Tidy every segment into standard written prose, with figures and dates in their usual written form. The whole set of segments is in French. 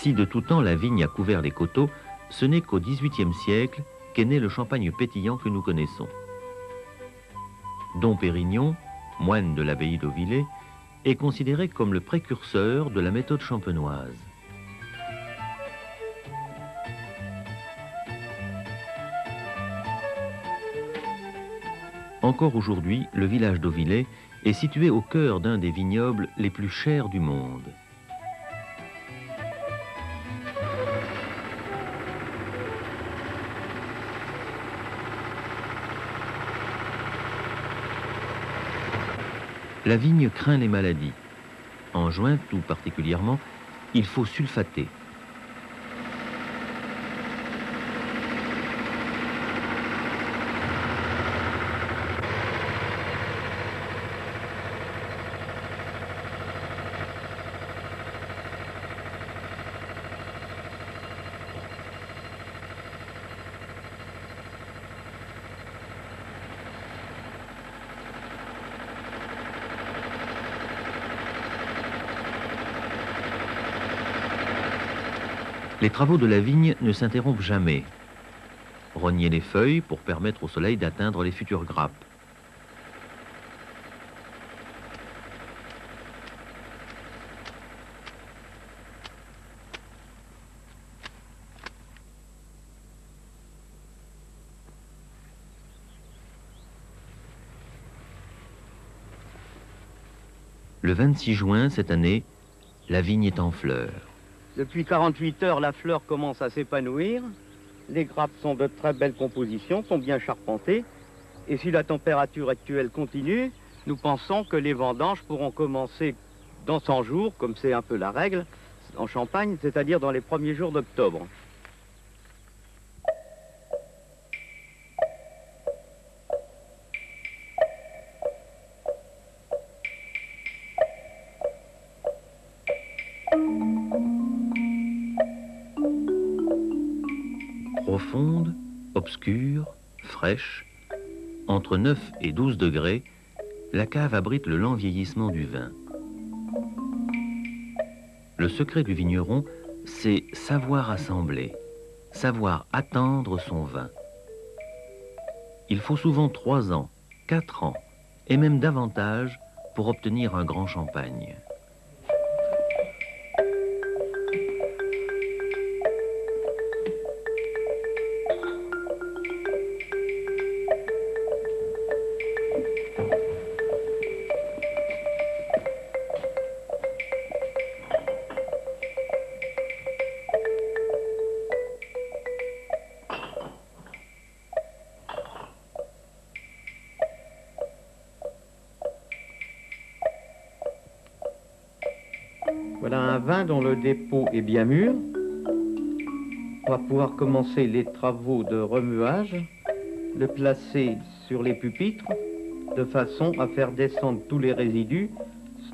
Si de tout temps la vigne a couvert les coteaux, ce n'est qu'au XVIIIe siècle qu'est né le champagne pétillant que nous connaissons. Dom Pérignon, moine de l'abbaye d'Auvillers, est considéré comme le précurseur de la méthode champenoise. Encore aujourd'hui, le village d'Auvillers est situé au cœur d'un des vignobles les plus chers du monde. La vigne craint les maladies. En juin, tout particulièrement, il faut sulfater. Les travaux de la vigne ne s'interrompent jamais. Rogner les feuilles pour permettre au soleil d'atteindre les futures grappes. Le 26 juin cette année, la vigne est en fleurs. Depuis 48 heures, la fleur commence à s'épanouir. Les grappes sont de très belles compositions, sont bien charpentées. Et si la température actuelle continue, nous pensons que les vendanges pourront commencer dans 100 jours, comme c'est un peu la règle, en Champagne, c'est-à-dire dans les premiers jours d'octobre. Profonde, obscure, fraîche, entre 9 et 12 degrés, la cave abrite le lent vieillissement du vin. Le secret du vigneron, c'est savoir assembler, savoir attendre son vin. Il faut souvent 3 ans, 4 ans, et même davantage pour obtenir un grand champagne. Voilà un vin dont le dépôt est bien mûr. On va pouvoir commencer les travaux de remuage, le placer sur les pupitres, de façon à faire descendre tous les résidus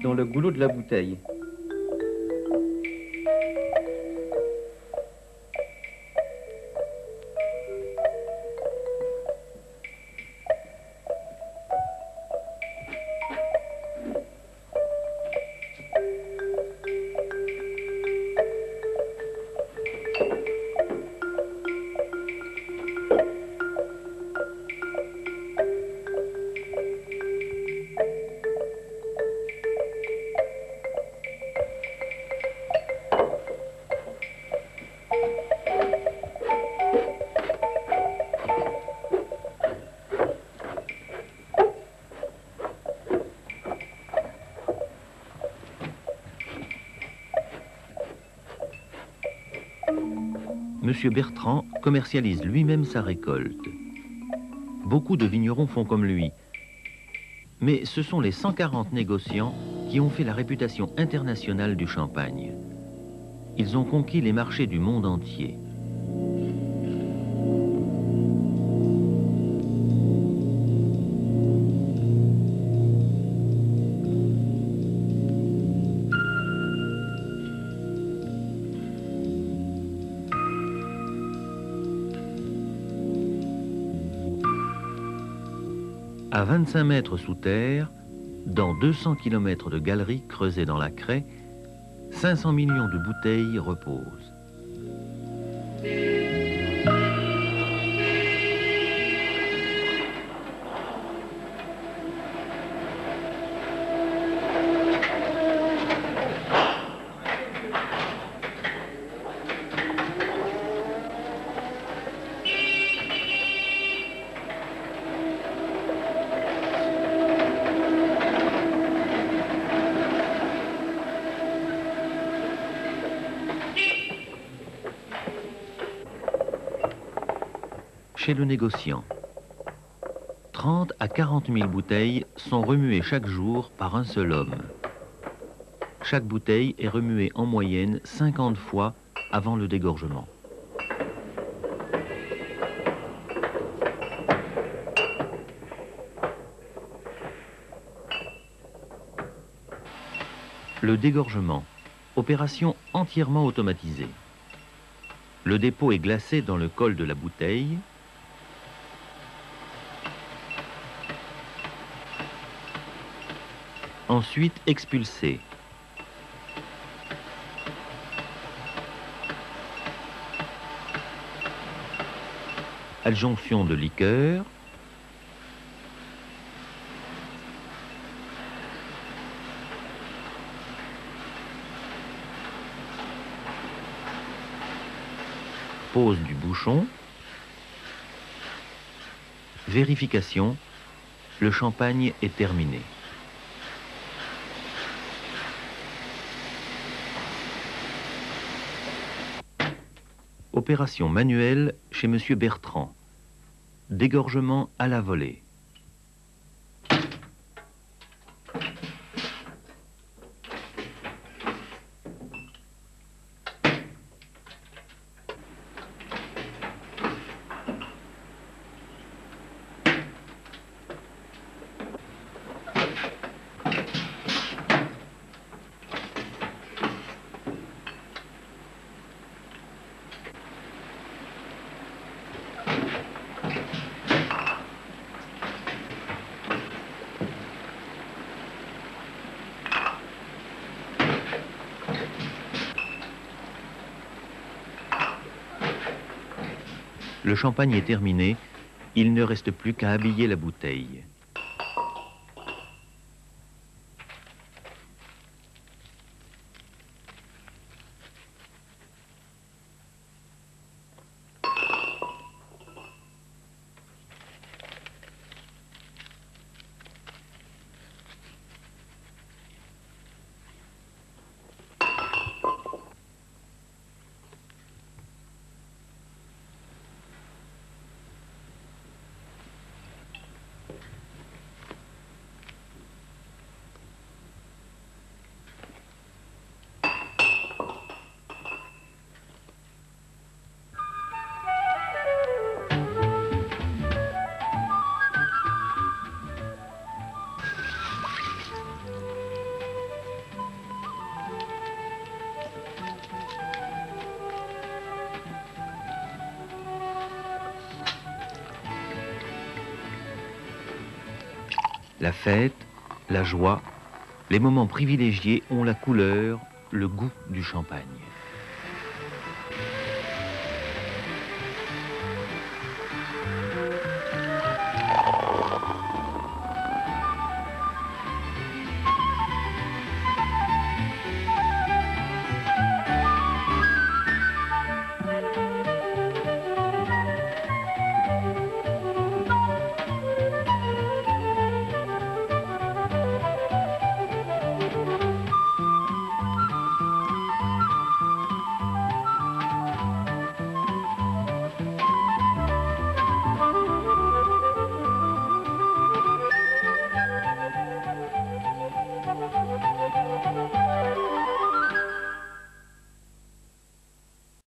dans le goulot de la bouteille. Monsieur Bertrand commercialise lui-même sa récolte. Beaucoup de vignerons font comme lui. Mais ce sont les 140 négociants qui ont fait la réputation internationale du champagne. Ils ont conquis les marchés du monde entier. À 25 mètres sous terre, dans 200 km de galeries creusées dans la craie, 500 millions de bouteilles reposent. Chez le négociant, 30 à 40 000 bouteilles sont remuées chaque jour par un seul homme. Chaque bouteille est remuée en moyenne 50 fois avant le dégorgement. Le dégorgement, opération entièrement automatisée. Le dépôt est glacé dans le col de la bouteille. Ensuite expulsé. Adjonction de liqueur. Pose du bouchon. Vérification. Le champagne est terminé. Opération manuelle chez Monsieur Bertrand. Dégorgement à la volée. Le champagne est terminé, il ne reste plus qu'à habiller la bouteille. La fête, la joie, les moments privilégiés ont la couleur, le goût du champagne.